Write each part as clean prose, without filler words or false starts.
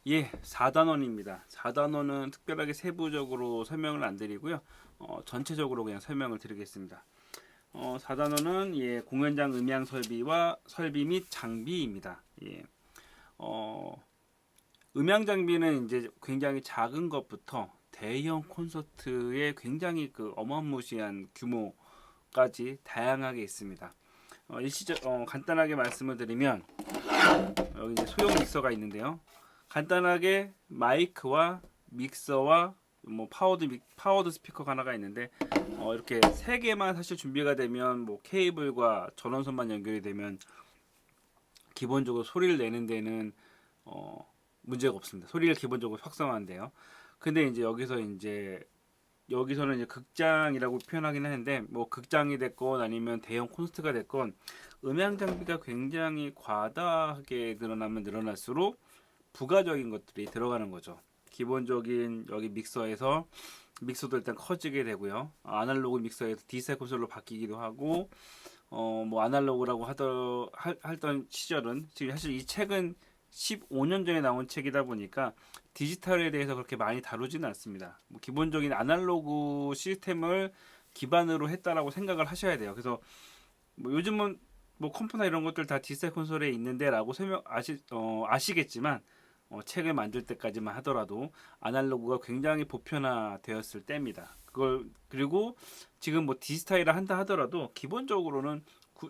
예, 4단원입니다. 4단원은 특별하게 세부적으로 설명을 안 드리고요. 전체적으로 그냥 설명을 드리겠습니다. 4단원은 예, 공연장 음향 설비와 설비 및 장비입니다. 예, 어, 음향 장비는 이제 굉장히 작은 것부터 대형 콘서트의 굉장히 그 어마무시한 규모까지 다양하게 있습니다. 간단하게 말씀을 드리면 여기 이제 소형 믹서가 있는데요. 간단하게 마이크와 믹서와 뭐 파워드 스피커가 하나가 있는데 이렇게 세 개만 사실 준비가 되면 뭐 케이블과 전원선만 연결이 되면 기본적으로 소리를 내는 데는 어, 문제가 없습니다. 소리를 기본적으로 확성하는데요. 근데 이제 여기서는 이제 극장이라고 표현하긴 하는데 뭐 극장이 됐건 아니면 대형 콘서트가 됐건 음향 장비가 굉장히 과다하게 늘어나면 늘어날수록 부가적인 것들이 들어가는 거죠. 기본적인 여기 믹서도 일단 커지게 되고요. 아날로그 믹서에서 디지털 콘솔로 바뀌기도 하고 뭐 아날로그라고 하던 시절은 지금 사실 이 책은 15년 전에 나온 책이다 보니까 디지털에 대해서 그렇게 많이 다루지는 않습니다. 뭐 기본적인 아날로그 시스템을 기반으로 했다라고 생각을 하셔야 돼요. 그래서 뭐 요즘은 뭐 컴퓨터나 이런 것들 다 디지털 콘솔에 있는데라고 아시겠지만 책을 만들 때까지만 하더라도 아날로그가 굉장히 보편화되었을 때입니다. 그걸 그리고 지금 뭐 디지털이라 한다 하더라도 기본적으로는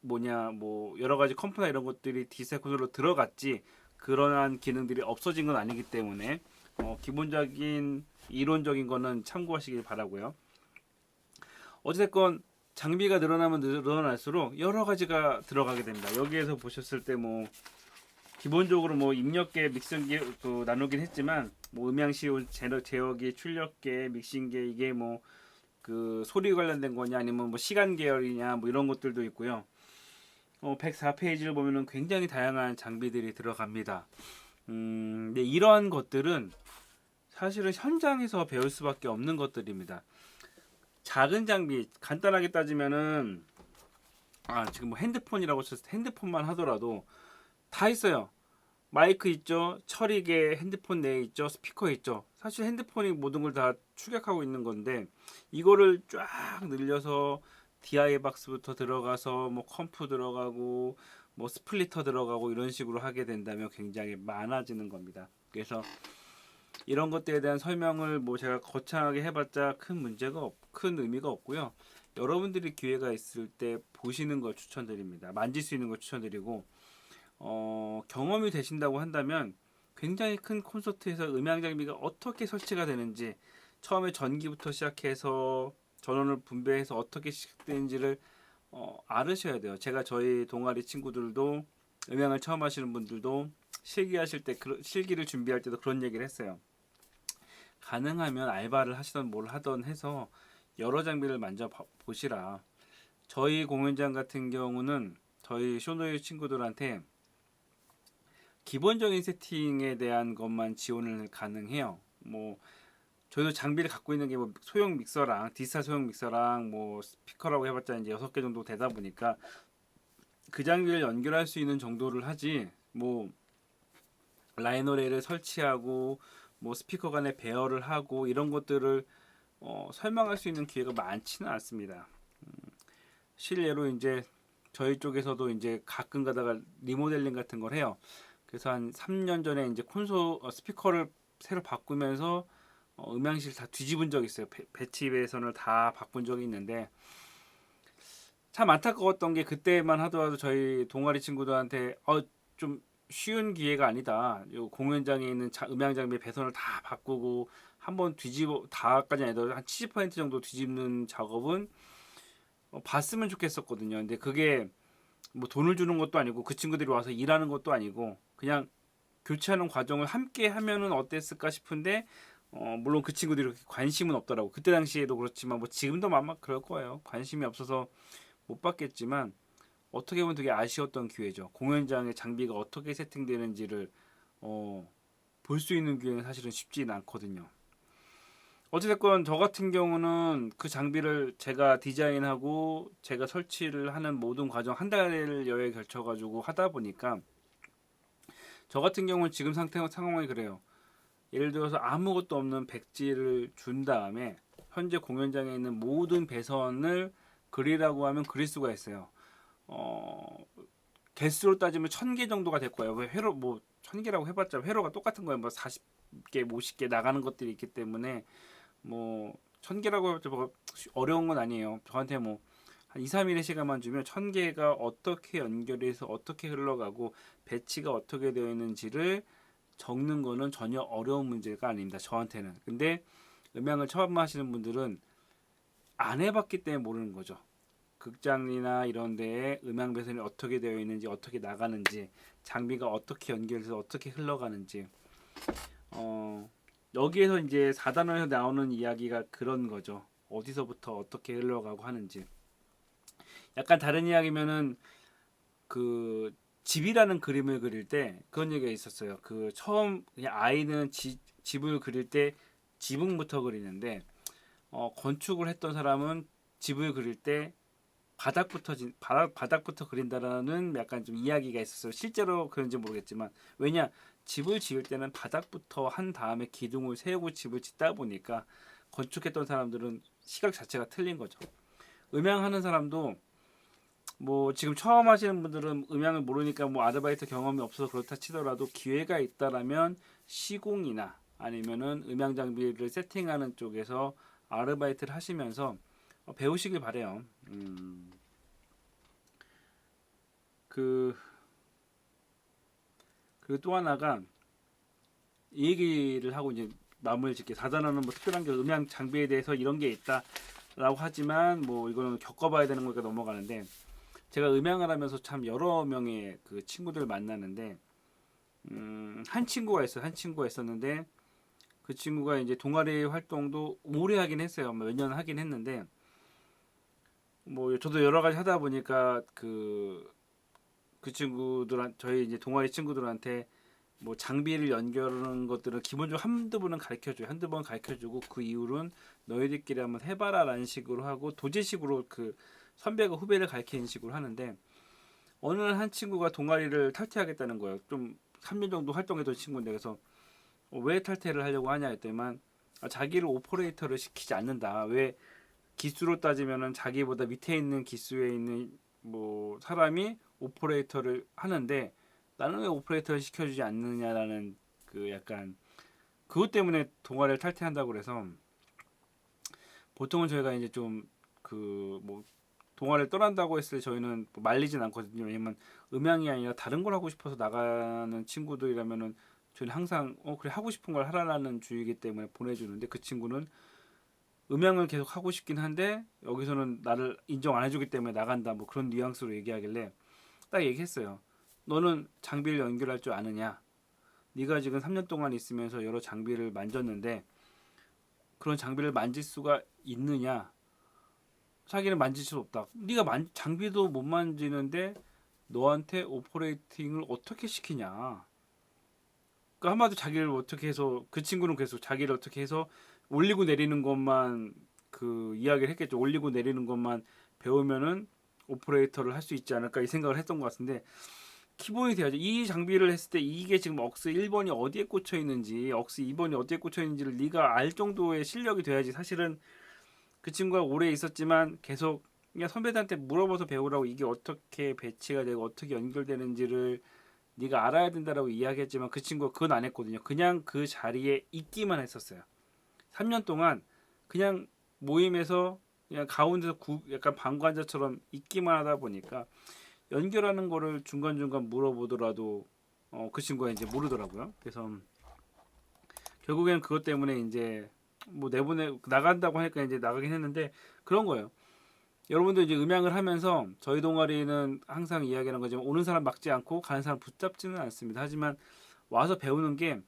뭐 여러 가지 컴퓨터나 이런 것들이 디지털 콘솔로 들어갔지 그러한 기능들이 없어진 건 아니기 때문에 기본적인 이론적인 거는 참고하시길 바라고요. 어찌됐건 장비가 늘어나면 늘어날수록 여러 가지가 들어가게 됩니다. 여기에서 보셨을 때 뭐 기본적으로 뭐 입력계, 믹서기 그 나누긴 했지만 뭐 음향시올, 제어기, 출력계, 믹싱계 이게 뭐 그 소리 관련된 거냐 아니면 뭐 시간 계열이냐 뭐 이런 것들도 있고요. 104페이지를 보면은 굉장히 다양한 장비들이 들어갑니다. 근데 이러한 것들은 사실은 현장에서 배울 수밖에 없는 것들입니다. 작은 장비 간단하게 따지면은 지금 뭐 핸드폰이라고 쳤을 때 핸드폰만 하더라도 다 있어요. 마이크 있죠, 처리계 핸드폰 내에 있죠, 스피커 있죠. 사실 핸드폰이 모든 걸 다 축약하고 있는 건데 이거를 쫙 늘려서 DI 박스부터 들어가서 뭐 컴프 들어가고 뭐 스플리터 들어가고 이런 식으로 하게 된다면 굉장히 많아지는 겁니다. 그래서 이런 것들에 대한 설명을 뭐 제가 거창하게 해봤자 큰 의미가 없고요. 여러분들이 기회가 있을 때 보시는 걸 추천드립니다. 만질 수 있는 걸 추천드리고 경험이 되신다고 한다면 굉장히 큰 콘서트에서 음향 장비가 어떻게 설치가 되는지 처음에 전기부터 시작해서 전원을 분배해서 어떻게 시작되는지를 알으셔야 돼요. 제가 저희 동아리 친구들도 음향을 처음 하시는 분들도 실기를 준비할 때도 그런 얘기를 했어요. 가능하면 알바를 하시던 뭘 하던 해서 여러 장비를 만져 보시라. 저희 공연장 같은 경우는 저희 쇼노이 친구들한테 기본적인 세팅에 대한 것만 지원을 가능해요. 뭐 저희도 장비를 갖고 있는 게 뭐 소형 믹서랑 디지털 소형 믹서랑 뭐 스피커라고 해봤자 이제 6개 정도 되다 보니까 그 장비를 연결할 수 있는 정도를 하지 뭐 라이노레를 설치하고 뭐 스피커 간에 배열을 하고 이런 것들을 설명할 수 있는 기회가 많지는 않습니다. 실례로 이제 저희 쪽에서도 이제 가끔 가다가 리모델링 같은 걸 해요. 그래서 한 3년 전에 이제 스피커를 새로 바꾸면서 음향실 다 뒤집은 적이 있어요. 배치 배선을 다 바꾼 적이 있는데 참 안타까웠던 게 그때만 하더라도 저희 동아리 친구들한테 좀 쉬운 기회가 아니다. 요 공연장에 있는 음향 장비 배선을 다 바꾸고 한번 뒤집어 다까지 아니더라도 한 70% 정도 뒤집는 작업은 봤으면 좋겠었거든요. 근데 그게 뭐 돈을 주는 것도 아니고 그 친구들이 와서 일하는 것도 아니고 그냥 교체하는 과정을 함께 하면은 어땠을까 싶은데 물론 그 친구들이 그렇게 관심은 없더라고. 그때 당시에도 그렇지만 뭐 지금도 아마 그럴 거예요. 관심이 없어서 못 받겠지만 어떻게 보면 되게 아쉬웠던 기회죠. 공연장의 장비가 어떻게 세팅되는지를 볼 수 있는 기회는 사실은 쉽지는 않거든요. 어찌됐건 저 같은 경우는 그 장비를 제가 디자인하고 제가 설치를 하는 모든 과정 한 달여에 걸쳐가지고 하다 보니까 저 같은 경우는 지금 상황이 그래요. 예를 들어서 아무것도 없는 백지를 준 다음에 현재 공연장에 있는 모든 배선을 그리라고 하면 그릴 수가 있어요. 어, 개수로 따지면 1000개 정도가 될 거예요. 왜 회로 뭐 1000개라고 해봤자 회로가 똑같은 거예요. 뭐 40개, 50개 나가는 것들이 있기 때문에 뭐 1000개라고 해봤자 뭐 어려운 건 아니에요. 저한테 뭐 한 2, 3일의 시간만 주면 1000개가 어떻게 연결해서 어떻게 흘러가고 배치가 어떻게 되어 있는지를 적는 거는 전혀 어려운 문제가 아닙니다. 저한테는. 근데 음향을 처음 하시는 분들은 안 해봤기 때문에 모르는 거죠. 극장이나 이런 데에 음향 배선이 어떻게 되어 있는지, 어떻게 나가는지, 장비가 어떻게 연결해서 어떻게 흘러가는지. 여기에서 이제 4단원에서 나오는 이야기가 그런 거죠. 어디서부터 어떻게 흘러가고 하는지. 약간 다른 이야기면은 그 집이라는 그림을 그릴 때 그런 얘기가 있었어요. 그 처음 그냥 아이는 집을 그릴 때 지붕부터 그리는데 건축을 했던 사람은 집을 그릴 때 바닥부터 그린다라는 약간 좀 이야기가 있었어요. 실제로 그런지 모르겠지만 왜냐 집을 지을 때는 바닥부터 한 다음에 기둥을 세우고 집을 짓다 보니까 건축했던 사람들은 시각 자체가 틀린 거죠. 음향하는 사람도 뭐 지금 처음 하시는 분들은 음향을 모르니까 뭐 아르바이트 경험이 없어서 그렇다 치더라도 기회가 있다라면 시공이나 아니면은 음향 장비를 세팅하는 쪽에서 아르바이트를 하시면서 배우시길 바래요. 그 그리고 또 하나가 이 얘기를 하고 이제 마무리 짓게 사단하는 뭐 특별한 게 음향 장비에 대해서 이런 게 있다라고 하지만 뭐 이거는 겪어봐야 되는 거니까 넘어가는데 제가 음향을 하면서 참 여러 명의 그 친구들을 만나는데 한 친구가 있어요. 한 친구가 있었는데 그 친구가 이제 동아리 활동도 오래 하긴 했어요. 몇 년 하긴 했는데 뭐 저도 여러 가지 하다 보니까 그 친구들한 저희 이제 동아리 친구들한테 뭐 장비를 연결하는 것들은 기본적으로 한두 번은 가르쳐줘요. 한두 번 가르쳐주고 그 이후로는 너희들끼리 한번 해봐라라는 식으로 하고 도제식으로 그 선배가 후배를 가르치는 식으로 하는데 어느 날 한 친구가 동아리를 탈퇴하겠다는 거예요. 좀 3년 정도 활동했던 친구인데 그래서 왜 탈퇴를 하려고 하냐 했더니만 자기를 오퍼레이터를 시키지 않는다. 왜 기수로 따지면은 자기보다 밑에 있는 기수에 있는 뭐 사람이 오퍼레이터를 하는데 나는 왜 오퍼레이터를 시켜주지 않느냐라는 그 약간 그것 때문에 동아리를 탈퇴한다고 그래서 보통은 저희가 이제 좀 그 뭐 동아리를 떠난다고 했을 때 저희는 뭐 말리진 않거든요. 왜냐면 음향이 아니라 다른 걸 하고 싶어서 나가는 친구들이라면은 저희는 항상 그래 하고 싶은 걸 하라는 주의이기 때문에 보내주는데 그 친구는 음향을 계속 하고 싶긴 한데 여기서는 나를 인정 안 해주기 때문에 나간다 뭐 그런 뉘앙스로 얘기하길래 딱 얘기했어요. 너는 장비를 연결할 줄 아느냐? 네가 지금 3년 동안 있으면서 여러 장비를 만졌는데 그런 장비를 만질 수가 있느냐? 자기는 만질 수 없다. 네가 장비도 못 만지는데 너한테 오퍼레이팅을 어떻게 시키냐? 그러니까 한마디로 자기를 어떻게 해서 그 친구는 계속 자기를 어떻게 해서 올리고 내리는 것만 그 이야기를 했겠죠. 올리고 내리는 것만 배우면은 오퍼레이터를 할 수 있지 않을까 이 생각을 했던 것 같은데 기본이 돼야죠. 이 장비를 했을 때 이게 지금 억스 1번이 어디에 꽂혀 있는지 억스 2번이 어디에 꽂혀 있는지를 네가 알 정도의 실력이 돼야지. 사실은 그 친구가 오래 있었지만 계속 그냥 선배들한테 물어봐서 배우라고 이게 어떻게 배치가 되고 어떻게 연결되는지를 네가 알아야 된다라고 이야기했지만 그 친구가 그건 안 했거든요. 그냥 그 자리에 있기만 했었어요. 3년 동안 그냥 모임에서 그냥 가운데서 약간 방관자처럼 있기만 하다 보니까 연결하는 거를 중간중간 물어보더라도 그 친구가 이제 모르더라고요. 그래서 결국에는 그것 때문에 이제 뭐 내보내 나간다고 하니까 이제 나가긴 했는데 그런 거예요. 여러분들 이제 음향을 하면서 저희 동아리는 항상 이야기하는 거지만 오는 사람 막지 않고 가는 사람 붙잡지는 않습니다. 하지만 와서 배우는 게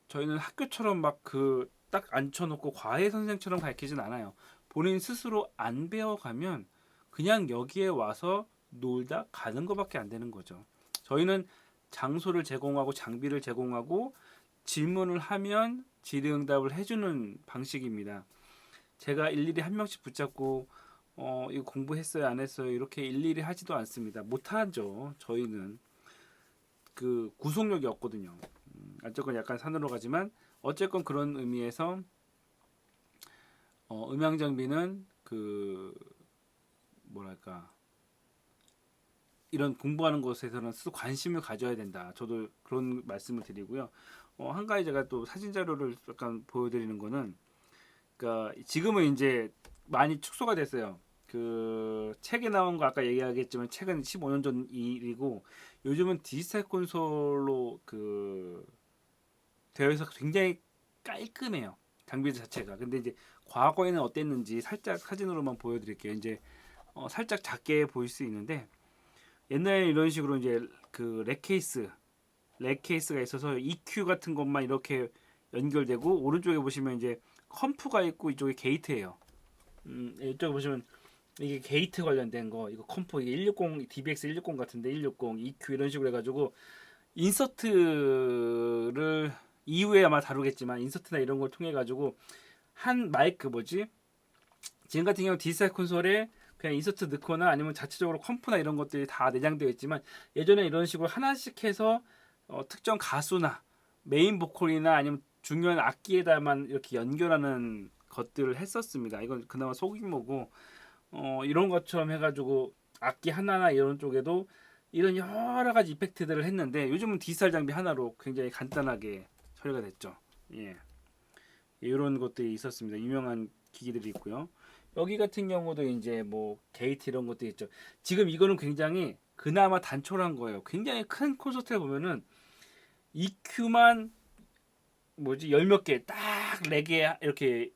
저희는 학교처럼 막 그 딱 앉혀놓고 과외 선생처럼 가르치진 않아요. 본인 스스로 안 배워가면 그냥 여기에 와서 놀다 가는 것밖에 안 되는 거죠. 저희는 장소를 제공하고 장비를 제공하고 질문을 하면 질의응답을 해주는 방식입니다. 제가 일일이 한 명씩 붙잡고 이거 공부했어요 안 했어요 이렇게 일일이 하지도 않습니다. 못하죠. 저희는 그 구속력이 없거든요. 어쨌건 약간 산으로 가지만 어쨌건 그런 의미에서 음향 장비는 그 뭐랄까 이런 공부하는 것에서는 스스로 관심을 가져야 된다. 저도 그런 말씀을 드리고요. 한 가지 제가 또 사진 자료를 약간 보여드리는 거는, 그러니까 지금은 이제 많이 축소가 됐어요. 그 책에 나온 거 아까 얘기하겠지만 책은 15년 전 일이고 요즘은 디지털 콘솔로 그 되어 있어서 굉장히 깔끔해요. 장비 자체가. 근데 이제 과거에는 어땠는지 살짝 사진으로만 보여드릴게요. 이제 살짝 작게 보일 수 있는데 옛날에 이런 식으로 이제 그 렉 케이스가 있어서 EQ 같은 것만 이렇게 연결되고 오른쪽에 보시면 이제 컴프가 있고 이쪽에 게이트예요. 이쪽에 보시면 이게 게이트 관련된 거, 이거 컴프 이게 160 DBX 160 같은데 160 EQ 이런 식으로 해가지고 인서트를 이후에 아마 다루겠지만 인서트나 이런 걸 통해 가지고 한 마이크 뭐지? 지금 같은 경우 디지털 콘솔에 그냥 인서트 넣거나 아니면 자체적으로 컴프나 이런 것들이 다 내장되어 있지만 예전에 이런 식으로 하나씩 해서 특정 가수나 메인 보컬이나 아니면 중요한 악기에다만 이렇게 연결하는 것들을 했었습니다. 이건 그나마 소규모고 이런 것처럼 해가지고 악기 하나나 이런 쪽에도 이런 여러 가지 이펙트들을 했는데 요즘은 디지털 장비 하나로 굉장히 간단하게 처리가 됐죠. 예, 이런 것들이 있었습니다. 유명한 기기들이 있고요. 여기 같은 경우도 이제 뭐 게이트 이런 것도 있죠. 지금 이거는 굉장히 그나마 단촐한 거예요. 굉장히 큰 콘서트를 보면은 EQ만 뭐지 열 몇 개, 딱 네 개 이렇게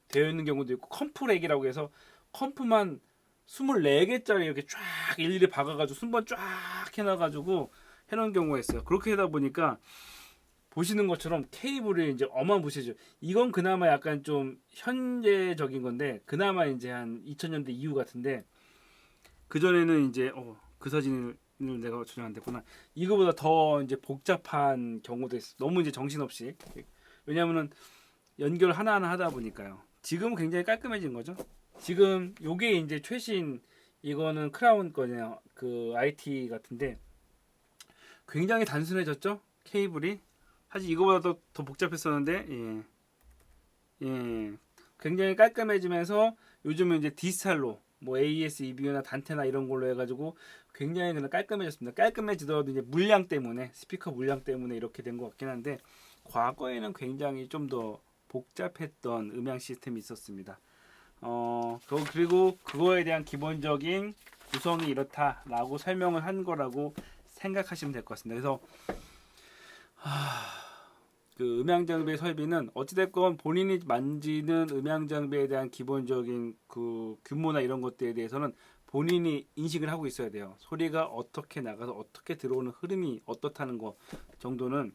되어 있는 경우도 있고 컴프 렉이라고 해서 컴프만 24개짜리 이렇게 쫙 일일이 박아가지고 순번 쫙 해놔가지고 해놓은 경우가 있어요. 그렇게 하다 보니까 보시는 것처럼 케이블이 이제 어마무시죠. 이건 그나마 약간 좀 현재적인 건데 그나마 이제 한 2000년대 이후 같은데 그 전에는 이제 그 사진을 내가 저장 안 됐구나. 이거보다 더 이제 복잡한 경우도 있어. 너무 이제 정신없이 왜냐면은 연결 하나하나 하다 보니까요. 지금은 굉장히 깔끔해진 거죠. 지금 요게 이제 최신 이거는 크라운 거네요. 그 IT 같은데 굉장히 단순해졌죠. 케이블이 사실 이거보다 더 복잡했었는데 예, 굉장히 깔끔해지면서 요즘은 이제 디지털로 뭐 AES, EBU나 단테나 이런 걸로 해가지고 굉장히 그냥 깔끔해졌습니다. 깔끔해지더라도 이제 물량 때문에 스피커 물량 때문에 이렇게 된 것 같긴 한데 과거에는 굉장히 좀 더 복잡했던 음향 시스템이 있었습니다. 그리고 그거에 대한 기본적인 구성이 이렇다라고 설명을 한 거라고 생각하시면 될 것 같습니다. 그래서 그 음향 장비의 설비는 어찌됐건 본인이 만지는 음향 장비에 대한 기본적인 그 규모나 이런 것들에 대해서는 본인이 인식을 하고 있어야 돼요. 소리가 어떻게 나가서 어떻게 들어오는 흐름이 어떻다는 거 정도는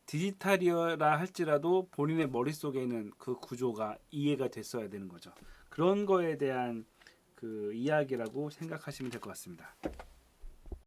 디지털이라 할지라도 본인의 머릿속에 있는 그 구조가 이해가 됐어야 되는 거죠. 그런 거에 대한 그 이야기라고 생각하시면 될 것 같습니다.